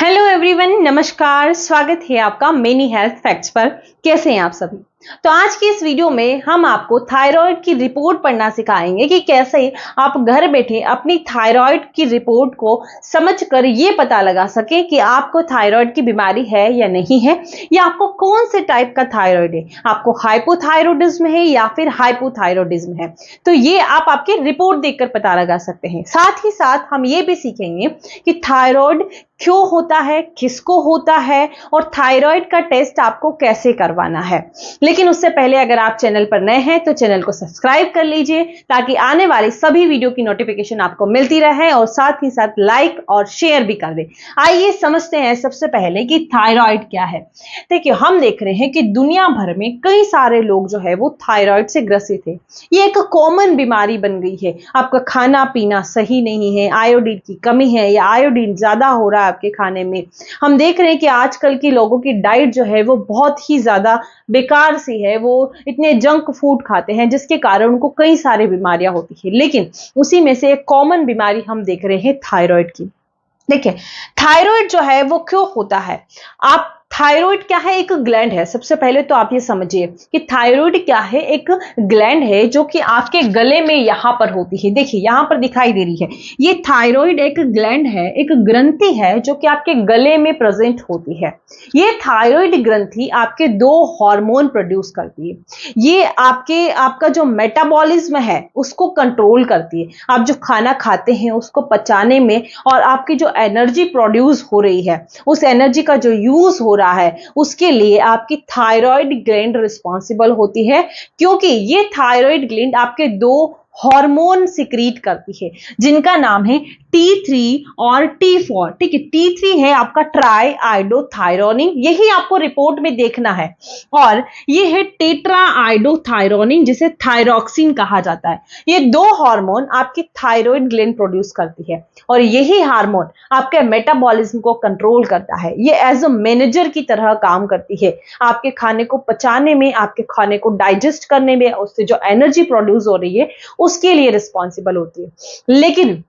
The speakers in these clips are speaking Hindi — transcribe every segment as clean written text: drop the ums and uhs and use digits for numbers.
हेलो एवरीवन, नमस्कार। स्वागत है आपका मेनी हेल्थ फैक्ट्स पर। कैसे हैं आप सभी? तो आज की इस वीडियो में हम आपको थायराइड की रिपोर्ट पढ़ना सिखाएंगे कि कैसे आप घर बैठे अपनी थायराइड की रिपोर्ट को समझकर ये पता लगा सके कि आपको थायराइड की बीमारी है या नहीं है, या आपको कौन से टाइप का थायराइड है, आपको हाइपोथायरॉयडिज्म है या फिर हाइपोथायरॉयडिज्म है। तो ये आप आपकी रिपोर्ट देखकर पता लगा सकते हैं। साथ ही साथ हम ये भी सीखेंगे कि थायराइड क्यों होता है, किसको होता है, और थायराइड का टेस्ट आपको कैसे करवाना है। लेकिन उससे पहले अगर आप चैनल पर नए हैं तो चैनल को सब्सक्राइब कर लीजिए ताकि आने वाली सभी वीडियो की नोटिफिकेशन आपको मिलती रहे, और साथ ही साथ लाइक और शेयर भी कर दें। आइए समझते हैं सबसे पहले कि थायराइड क्या है। देखिए, हम देख रहे हैं कि दुनिया भर में कई सारे लोग जो है वो थायराइड से ग्रसित है। ये एक कॉमन बीमारी बन गई है। आपका खाना पीना सही नहीं है, आयोडीन की कमी है या आयोडीन ज्यादा हो रहा है आपके खाने में। हम देख रहे हैं कि आजकल की लोगों की डाइट जो है वो बहुत ही ज्यादा बेकार सी है। वो इतने जंक फूड खाते हैं जिसके कारण उनको कई सारी बीमारियां होती है। लेकिन उसी में से एक कॉमन बीमारी हम देख रहे हैं थायराइड की। देखिए, थायराइड जो है वो क्यों होता है। आप थायराइड क्या है? एक ग्लैंड है। सबसे पहले तो आप ये समझिए कि थायराइड क्या है। एक ग्लैंड है जो कि आपके गले में यहां पर होती है। देखिए, यहां पर दिखाई दे रही है। ये थायराइड एक ग्लैंड है, एक ग्रंथि है जो कि आपके गले में प्रेजेंट होती है। ये थायराइड ग्रंथि आपके दो हार्मोन प्रोड्यूस करती है। ये आपका जो मेटाबॉलिज्म है उसको कंट्रोल करती है। आप जो खाना खाते हैं उसको पचाने में, और आपकी जो एनर्जी प्रोड्यूस हो रही है, उस एनर्जी का जो यूज हो रहा है, उसके लिए आपकी थायराइड ग्लैंड रिस्पॉन्सिबल होती है। क्योंकि ये थायराइड ग्लैंड आपके दो हार्मोन सिक्रीट करती है जिनका नाम है T3 और T4। ठीक है, T3 है आपका ट्राई आइडोथायरोनिन, यही आपको रिपोर्ट में देखना है। और ये है टेट्रा आइडोथायरोनिन जिसे थायरॉक्सिन कहा जाता है। ये दो हार्मोन आपकी थायराइड ग्लैंड प्रोड्यूस करती है, और यही हार्मोन आपके मेटाबॉलिज्म को कंट्रोल करता है। ये एज अ मैनेजर की तरह काम करती है। आपके खाने को पचाने में, आपके खाने को डाइजेस्ट करने में, उससे जो एनर्जी प्रोड्यूस हो रही है उसके लिए रिस्पॉन्सिबल होती है। लेकिन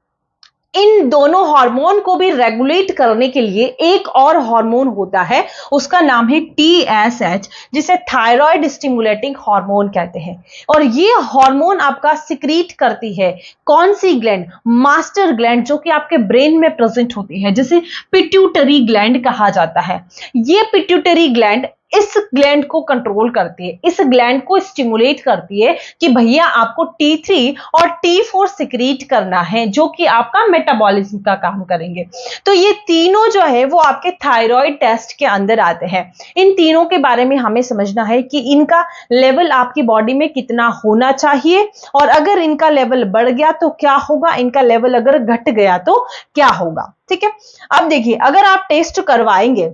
इन दोनों हार्मोन को भी रेगुलेट करने के लिए एक और हार्मोन होता है, उसका नाम है TSH, जिसे थायराइड स्टिमुलेटिंग हार्मोन कहते हैं। और ये हार्मोन आपका सिक्रीट करती है कौन सी ग्लैंड? मास्टर ग्लैंड, जो कि आपके ब्रेन में प्रेजेंट होती है, जिसे पिट्यूटरी ग्लैंड कहा जाता है। ये पिट्यूटरी ग्लैंड इस ग्लैंड को कंट्रोल करती है, इस ग्लैंड को स्टिमुलेट करती है कि भैया आपको T3 और T4 सिक्रीट करना है, जो कि आपका मेटाबॉलिज्म का काम करेंगे। तो ये तीनों जो है वो आपके थायराइड टेस्ट के अंदर आते हैं। इन तीनों के बारे में हमें समझना है कि इनका लेवल आपकी बॉडी में कितना होना चाहिए, और अगर इनका लेवल बढ़ गया तो क्या होगा, इनका लेवल अगर घट गया तो क्या होगा। ठीक है, अब देखिए, अगर आप टेस्ट करवाएंगे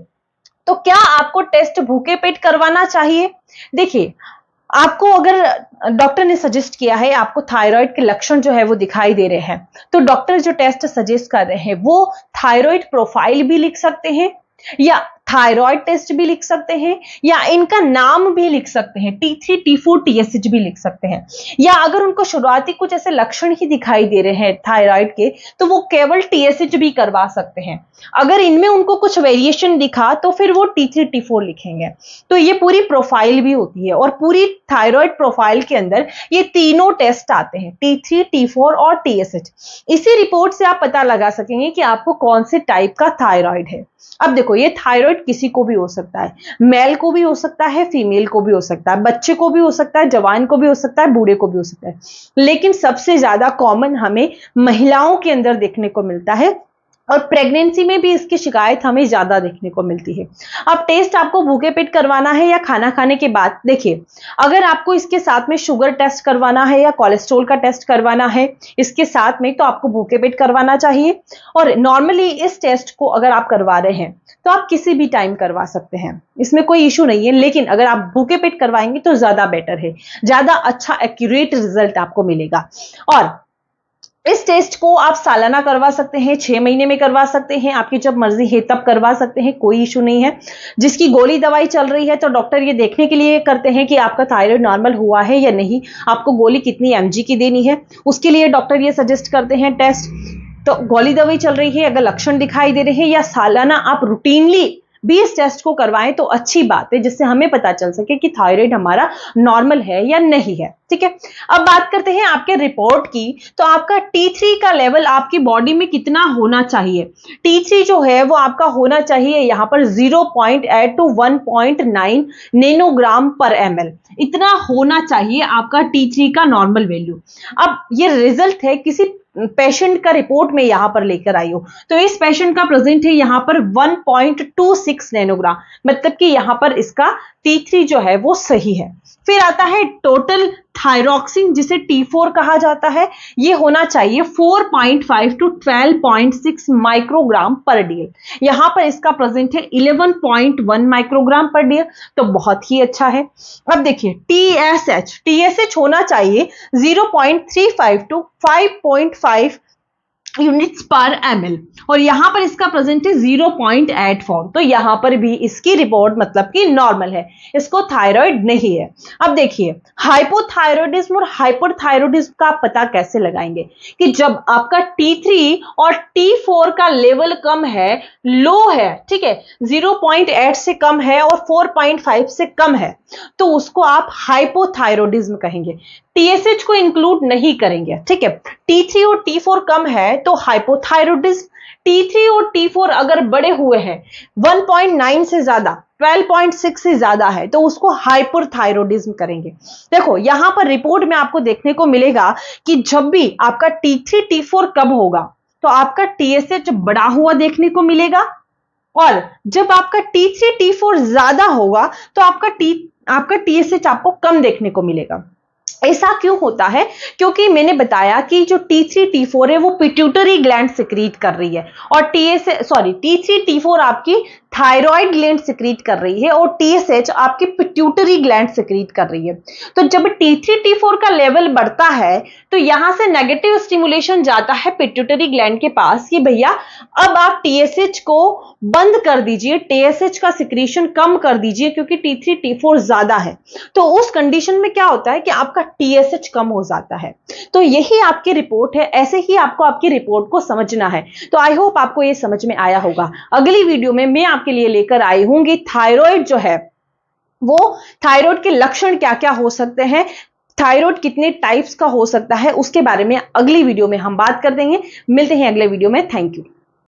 तो क्या आपको टेस्ट भूखे पेट करवाना चाहिए? देखिए, आपको अगर डॉक्टर ने सजेस्ट किया है, आपको थायराइड के लक्षण जो है वो दिखाई दे रहे हैं, तो डॉक्टर जो टेस्ट सजेस्ट कर रहे हैं वो थायराइड प्रोफाइल भी लिख सकते हैं, या थायराइड टेस्ट भी लिख सकते हैं, या इनका नाम भी लिख सकते हैं, T3, T4, TSH भी लिख सकते हैं। या अगर उनको शुरुआती कुछ ऐसे लक्षण ही दिखाई दे रहे हैं थायराइड के, तो वो केवल TSH भी करवा सकते हैं। अगर इनमें उनको कुछ वेरिएशन दिखा तो फिर वो T3, T4 लिखेंगे। तो ये पूरी प्रोफाइल भी होती है, और पूरी थायराइड प्रोफाइल के अंदर ये तीनों टेस्ट आते हैं, T3, T4 और TSH। इसी रिपोर्ट से आप पता लगा सकेंगे कि आपको कौन से टाइप का थायराइड है। अब देखो, ये थायराइड किसी को भी हो सकता है, मेल को भी हो सकता है, फीमेल को भी हो सकता है, बच्चे को भी हो सकता है, जवान को भी हो सकता है, बूढ़े को भी हो सकता है। लेकिन सबसे ज्यादा कॉमन हमें महिलाओं के अंदर देखने को मिलता है, और प्रेगनेंसी में भी इसकी शिकायत हमें ज्यादा देखने को मिलती है। अब टेस्ट आपको भूखे पेट करवाना है या खाना खाने के बाद? देखिए, अगर आपको इसके साथ में शुगर टेस्ट करवाना है या कोलेस्ट्रॉल का टेस्ट करवाना है इसके साथ में, तो आपको भूखे पेट करवाना चाहिए। और नॉर्मली इस टेस्ट को अगर आप करवा रहे हैं तो आप किसी भी टाइम करवा सकते हैं, इसमें कोई इशू नहीं है। लेकिन अगर आप भूखे पेट करवाएंगे तो ज्यादा बेटर है, ज्यादा अच्छा एक्यूरेट रिजल्ट आपको मिलेगा। और इस टेस्ट को आप सालाना करवा सकते हैं, 6 महीने में करवा सकते हैं, आपकी जब मर्जी है तब करवा सकते हैं, कोई इशू नहीं है। जिसकी गोली दवाई चल रही है तो डॉक्टर ये देखने के लिए करते हैं कि आपका थायराइड नॉर्मल हुआ है या नहीं, आपको गोली कितनी mg की देनी है, उसके लिए डॉक्टर ये सजेस्ट करते हैं टेस्ट। तो गोली दवाई चल रही है, अगर लक्षण दिखाई दे रहे हैं या सालाना आप रूटीनली भी इस टेस्ट को करवाएं तो अच्छी बात है, जिससे हमें पता चल सके कि थायराइड हमारा नॉर्मल है या नहीं है। ठीक है, अब बात करते हैं आपके रिपोर्ट की। तो आपका T3 का लेवल आपकी बॉडी में कितना होना चाहिए? T3 जो है वो आपका होना चाहिए यहां पर 0.8 to 1.9 नैनोग्राम पर ml, इतना होना चाहिए आपका T3 का नॉर्मल वैल्यू। अब ये रिजल्ट है किसी पेशेंट का रिपोर्ट में यहां पर लेकर आई हो, तो इस पेशेंट का प्रेजेंट है यहां पर 1.26 नैनोग्राम, मतलब कि यहां पर इसका T3 जो है वो सही है। फिर आता है टोटल थायरॉक्सिन, जिसे T4 कहा जाता है, ये होना चाहिए 4.5 to 12.6 माइक्रोग्राम पर डीएल, यहां पर इसका प्रेजेंट है 11.1 माइक्रोग्राम पर डीएल, तो बहुत ही अच्छा है। अब देखिए TSH होना चाहिए 0.35 to 5.5 यूनिट्स पर ml, और यहां पर इसका प्रेजेंट है 0.84, तो यहां पर भी इसकी रिपोर्ट मतलब कि नॉर्मल है, इसको थायराइड नहीं है। अब देखिए हाइपोथायरॉयडिज्म और हाइपरथायरॉयडिज्म का पता कैसे लगाएंगे कि जब आपका T3 और T4 का लेवल कम है, लो है, ठीक है, 0.8 से कम है और 4.5 से कम है, तो उसको आप हाइपोथायरॉयडिज्म कहेंगे, TSH को इंक्लूड नहीं करेंगे। ठीक है, T3 और T4 कम है तो हाइपोथायरॉयडिज्म, T3 और T4 अगर बड़े हुए हैं 1.9 से ज्यादा, 12.6 से ज्यादा है, तो उसको हाइपरथायरॉयडिज्म करेंगे। देखो यहां पर रिपोर्ट में आपको देखने को मिलेगा कि जब भी आपका T3 T4 कम होगा तो आपका TSH बढ़ा हुआ देखने को मिलेगा, और जब आपका T3 T4 ज्यादा होगा तो आपका TSH आपको कम देखने को मिलेगा। ऐसा क्यों होता है? क्योंकि मैंने बताया कि जो T3 T4 है वो पिट्यूटरी ग्लैंड सिक्रीट कर रही है, और T3 T4 आपकी थायराइड ग्लैंड सिक्रीट कर रही है, और TSH आपकी पिट्यूटरी ग्लैंड सिक्रीट कर रही है। तो जब T3 T4 का लेवल बढ़ता है तो यहां से नेगेटिव स्टिमुलेशन जाता है पिट्यूटरी ग्लैंड के पास कि भैया अब आप TSH को बंद कर दीजिए, TSH का सिक्रीशन कम कर दीजिए, क्योंकि T3 T4 ज्यादा है। तो उस कंडीशन में क्या होता है कि आपका TSH कम हो जाता है। तो यही आपकी रिपोर्ट है, ऐसे ही आपको आपकी रिपोर्ट को समझना है। तो आई होप आपको ये समझ में आया होगा। अगली वीडियो में मैं आपके लिए लेकर आई हूं कि थायराइड जो है वो थायराइड के लक्षण क्या क्या हो सकते हैं, थायराइड कितने टाइप्स का हो सकता है, उसके बारे में अगली वीडियो में हम बात कर देंगे। मिलते हैं अगले वीडियो में। Thank you.